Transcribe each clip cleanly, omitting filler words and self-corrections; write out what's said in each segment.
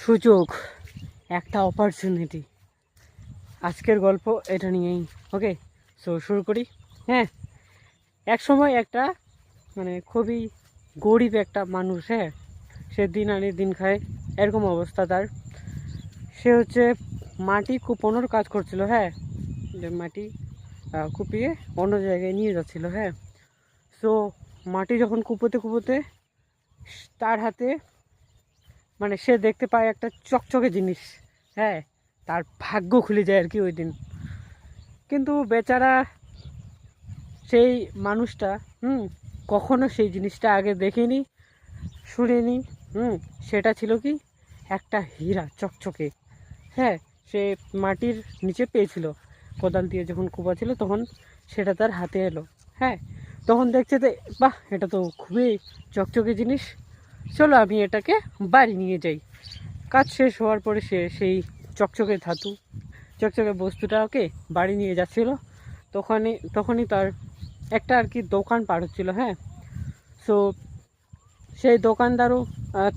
সুযোগ, একটা অপরচুনিটি। আজকের গল্প এটা নিয়েই। ওকে, সো শুরু করি। হ্যাঁ, এক সময় একটা খুবই গরিব একটা মানুষ, হ্যাঁ, সে দিন আনি দিন খায়, এরকম অবস্থা তার। সে হচ্ছে মাটি কুপানোর কাজ করছিল, হ্যাঁ, যে মাটি কুপিয়ে অন্য জায়গায় নিয়ে যাচ্ছিল। হ্যাঁ, সো মাটি যখন কুপোতে কুপোতে তার হাতে সে দেখতে পায় একটা চকচকে জিনিস। হ্যাঁ, তার ভাগ্য খুলে যায় আর কি ওই দিন। কিন্তু বেচারা সেই মানুষটা কখনো সেই জিনিসটা আগে দেখেনি, শুনেনি। সেটা ছিল কি, একটা হীরা চকচকে। হ্যাঁ, সে মাটির নিচে পেয়েছিল, কোদাল দিয়ে যখন কুপাচ্ছিল তখন সেটা তার হাতে এলো। হ্যাঁ, তখন দেখছে যে বাহ, এটা তো খুবই চকচকে জিনিস, চলো আমি এটাকে বাড়ি নিয়ে যাই। কাজ শেষ হওয়ার পরে সে সেই চকচকে ধাতু, চকচকে বস্তুটাকে বাড়ি নিয়ে যাচ্ছিল। তখনই তার একটা আর কি দোকান পার হচ্ছিলো। হ্যাঁ, সো সেই দোকানদারও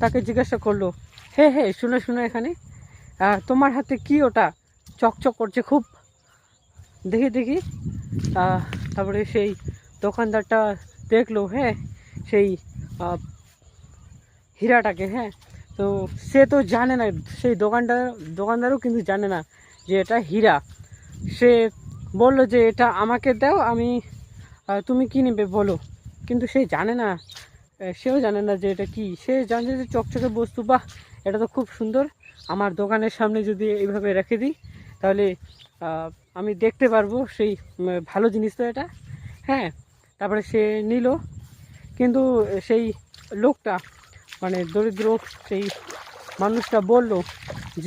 তাকে জিজ্ঞাসা করলো, হে হে শুনে শুনে এখানে তোমার হাতে কি ওটা চকচক করছে খুব, দেখি দেখি। তারপরে সেই দোকানদারটা দেখলো, হ্যাঁ, সেই হীরাটাকে। হ্যাঁ, তো সে তো জানে না, সেই দোকানদারও কিন্তু জানে না যে এটা হীরা। সে বললো যে এটা আমাকে দাও, আমি তুমি কী নেবে বলো। কিন্তু সে জানে না, সেও জানে না যে এটা কি। সে জানে যে চকচকে বস্তু, বাহ এটা তো খুব সুন্দর, আমার দোকানের সামনে যদি এইভাবে রেখে দিই তাহলে আমি দেখতে পারবো সেই ভালো জিনিস তো এটা। হ্যাঁ, তারপরে সে নিল। কিন্তু সেই লোকটা দরিদ্র সেই মানুষটা বলল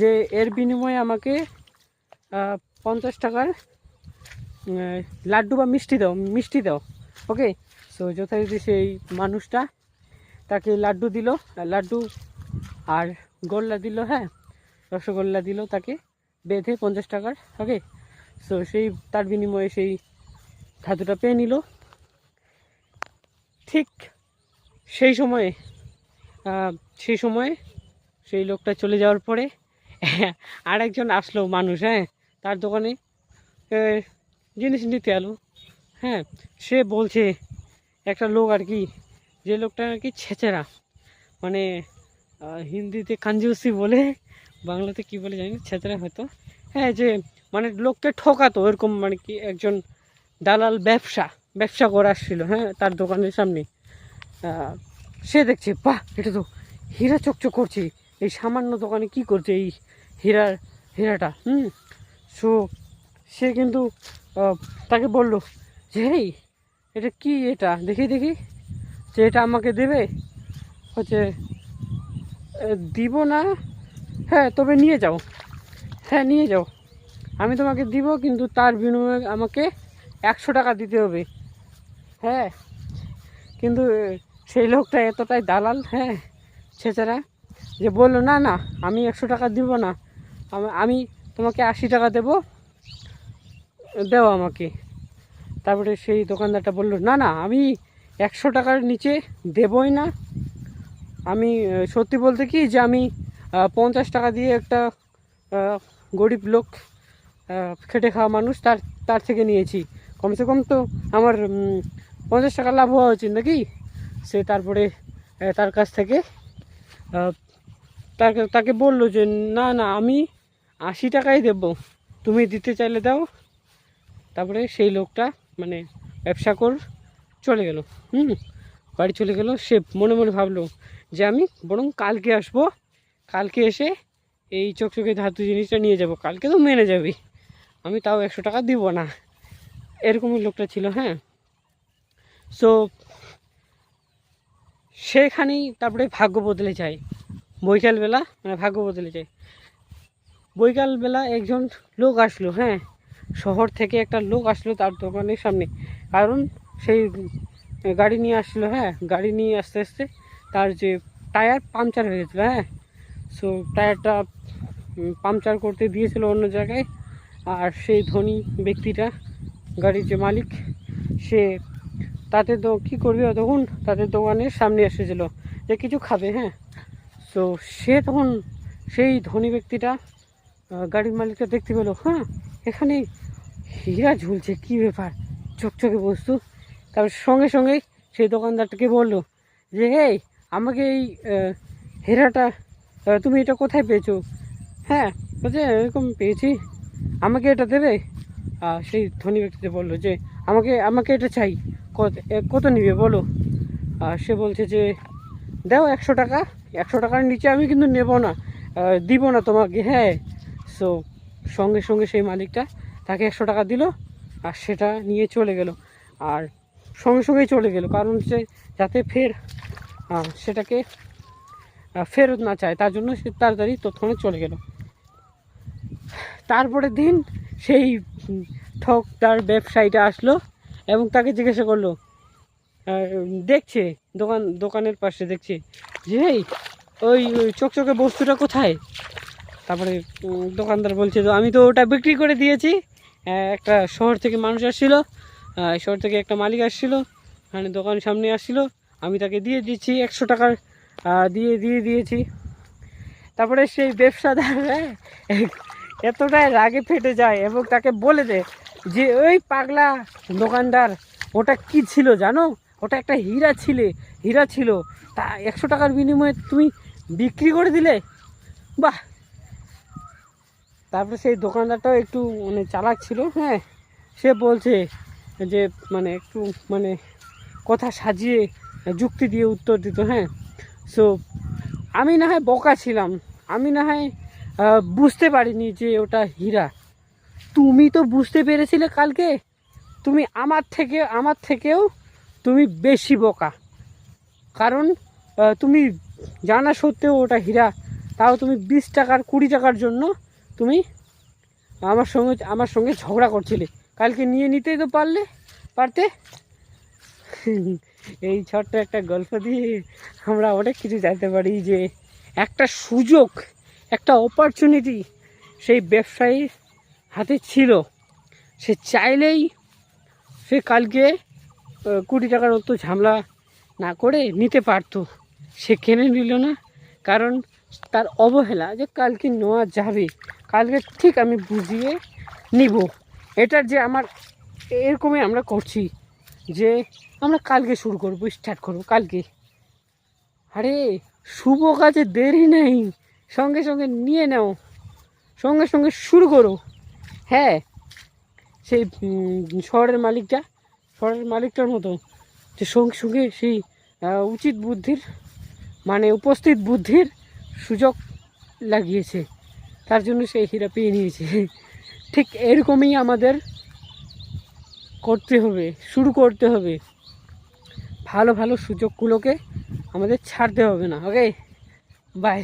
যে এর বিনিময়ে আমাকে 50 টাকার লাড্ডু বা মিষ্টি দাও। ওকে, সো যথারীতি সেই মানুষটা তাকে লাড্ডু দিল, লাড্ডু আর গোল্লা দিল। হ্যাঁ, রসগোল্লা দিল তাকে বেঁধে 50 টাকার। ওকে, সো সেই তার বিনিময়ে সেই ধাতুটা পেয়ে নিল। ঠিক সেই সময়ে সেই লোকটা চলে যাওয়ার পরে আরেকজন আসলো মানুষ। হ্যাঁ, তার দোকানে জিনিস নিতে এলো। হ্যাঁ, সে বলছে একটা লোক আর কি, যে লোকটা আর কি ছেচেরা, হিন্দিতে কাঞ্জুসি বলে, বাংলাতে কি বলে জানি না, ছেচেরা হয়তো। হ্যাঁ, যে লোককে ঠকাতো এরকম, কি একজন দালাল ব্যবসা করে আসছিল। হ্যাঁ, তার দোকানের সামনে। সে দেখছে, বাহ এটা তো হীরা চকচক করছে, এই সামান্য দোকানে কি করছে এই হীরাটা। সো সে কিন্তু তাকে বলল যে এই এটা কি, এটা দেখি দেখি, যে এটা আমাকে দেবে। হচ্ছে দিব না, হ্যাঁ তবে নিয়ে যাও, হ্যাঁ নিয়ে যাও, আমি তোমাকে দিব, কিন্তু তার বিনিময়ে আমাকে 100 টাকা দিতে হবে। হ্যাঁ, কিন্তু সেই লোকটা এতটাই দালাল, হ্যাঁ ছেচারা, যে বললো না না আমি 100 টাকা দিব না, আমি তোমাকে 80 টাকা দেবো, দেও আমাকে। তারপরে সেই দোকানদারটা বললো না না আমি 100 টাকার নিচে দেবই না। আমি সত্যি বলতে কি যে আমি 50 টাকা দিয়ে একটা গরিব লোক, খেটে খাওয়া মানুষ, তার থেকে নিয়েছি, কমসে কম তো আমার 50 টাকা লাভ হওয়া উচিত নাকি। সে তারপরে তার কাছ থেকে তাকে বললো যে না না আমি 80 টাকাই দেবো, তুমি দিতে চাইলে দাও। তারপরে সেই লোকটা ব্যবসা চলে গেল। বাড়ি চলে গেল। সে মনে মনে ভাবলো যে আমি বরং কালকে আসবো, কালকে এসে এই চকচকে ধাতু জিনিসটা নিয়ে যাব, কালকে তো মেনে যাবে, আমি তাও 100 টাকা দিব না। এরকমই লোকটা ছিল। হ্যাঁ, সো সেখানেই তারপরে ভাগ্য বদলে যায়। বৈকালবেলা ভাগ্য বদলে যায়। বৈকালবেলা একজন লোক আসলো। হ্যাঁ, শহর থেকে একটা লোক আসলো তার দোকানের সামনে, কারণ সেই গাড়ি নিয়ে আসছিলো। হ্যাঁ, গাড়ি নিয়ে আস্তে আস্তে তার যে টায়ার পাংচার হয়ে গেছিলো। হ্যাঁ, সো টায়ারটা পাংচার করতে দিয়েছিল অন্য জায়গায়। আর সেই ধনী ব্যক্তিটা, গাড়ির যে মালিক, সে তাদের তো কী করবে, তখন তাদের দোকানের সামনে এসেছিলো যে কিছু খাবে। হ্যাঁ, সো সে তখন সেই ধনী ব্যক্তিটা গাড়ির মালিকটা দেখতে পেলো, হ্যাঁ এখানে হীরা ঝুলছে, কী ব্যাপার, চকচকে বস্তু। তারপর সঙ্গে সঙ্গে সেই দোকানদারটাকে বললো যে এই আমাকে এই হীরাটা তুমি এটা কোথায় পেয়েছো? হ্যাঁ বলছে এরকম পেয়েছি, আমাকে এটা দেবে? সেই ধনী ব্যক্তিতে বললো যে আমাকে আমাকে এটা চাই, কত নিবে বলো? সে বলছে যে দাও 100 টাকা, 100 টাকার নিচে আমি কিন্তু নেব না, দিব না তোমাকে। হ্যাঁ, সো সঙ্গে সঙ্গে সেই মালিকটা তাকে 100 টাকা দিল আর সেটা নিয়ে চলে গেল। আর সঙ্গে সঙ্গেই চলে গেল, কারণ হচ্ছে যাতে ফের সেটাকে ফেরত না চায়, তার জন্য সে তাড়াতাড়ি তৎক্ষণাৎ চলে গেল। তারপরের দিন সেই ঠকদার ব্যবসায়ীটা আসলো এবং তাকে জিজ্ঞাসা করলো, দেখছে দোকানের পাশে দেখছে যে এই ওই চকচকে বস্তুটা কোথায়? তারপরে দোকানদার বলছে তো আমি তো ওটা বিক্রি করে দিয়েছি, একটা শহর থেকে মানুষ আসছিলো, শহর থেকে একটা মালিক আসছিলো, মানে দোকান সামনে আসছিলো, আমি তাকে দিয়ে দিচ্ছি 100 টাকার, দিয়েছি। তারপরে সেই ব্যবসাদার এতটাই রাগে ফেটে যায় এবং তাকে বলে দেয় যে ওই পাগলা দোকানদার, ওটা কি ছিল জানো? ওটা একটা হীরা ছিল, তা 100 টাকার বিনিময়ে তুমি বিক্রি করে দিলে, বাহ। তারপরে সেই দোকানদারটাও একটু মানে চালাক ছিল, হ্যাঁ, সে বলছে যে মানে একটু মানে কথা সাজিয়ে যুক্তি দিয়ে উত্তর দিত। হ্যাঁ, সো আমি না হয় বোকা ছিলাম, আমি না হয় বুঝতে পারিনি যে ওটা হীরা, তুমি তো বুঝতে পেরেছিলে কালকে, তুমি আমার থেকেও তুমি বেশি বোকা, কারণ তুমি জানা সত্ত্বেও ওটা হীরা, তাও তুমি 20 টাকার 20 টাকার জন্য তুমি আমার সঙ্গে ঝগড়া করছিলে, কালকে নিয়ে নিতেই তো পারতে। এই ছোট্ট একটা গল্প দিয়ে আমরা অনেক কিছু জানতে পারি যে একটা সুযোগ, একটা অপরচুনিটি সেই ব্যবসায়ীর হাতে ছিল, সে চাইলেই সে কালকে 20 টাকার অত ঝামেলা না করে নিতে পারতো, সে কিনে নিল না, কারণ তার অবহেলা যে কালকে নেওয়া যাবে, কালকে ঠিক আমি বুঝিয়ে নিব। এটার যে আমার এরকমই আমরা করছি যে আমরা কালকে শুরু করব, স্টার্ট করব কালকে। আরে শুভ কাজে দেরি নেই, সঙ্গে সঙ্গে নিয়ে নাও, সঙ্গে সঙ্গে শুরু করো। হ্যাঁ, সেই শহরের মালিকটার মতো যে সঙ্গে সঙ্গে সেই উচিত বুদ্ধির মানে উপস্থিত বুদ্ধির সুযোগ লাগিয়েছে, তার জন্য সেই হীরা পেয়ে নিয়েছে। ঠিক এরকমই আমাদের শুরু করতে হবে, ভালো ভালো সুযোগগুলোকে আমাদের ছাড়তে হবে না। ওকে, বাই।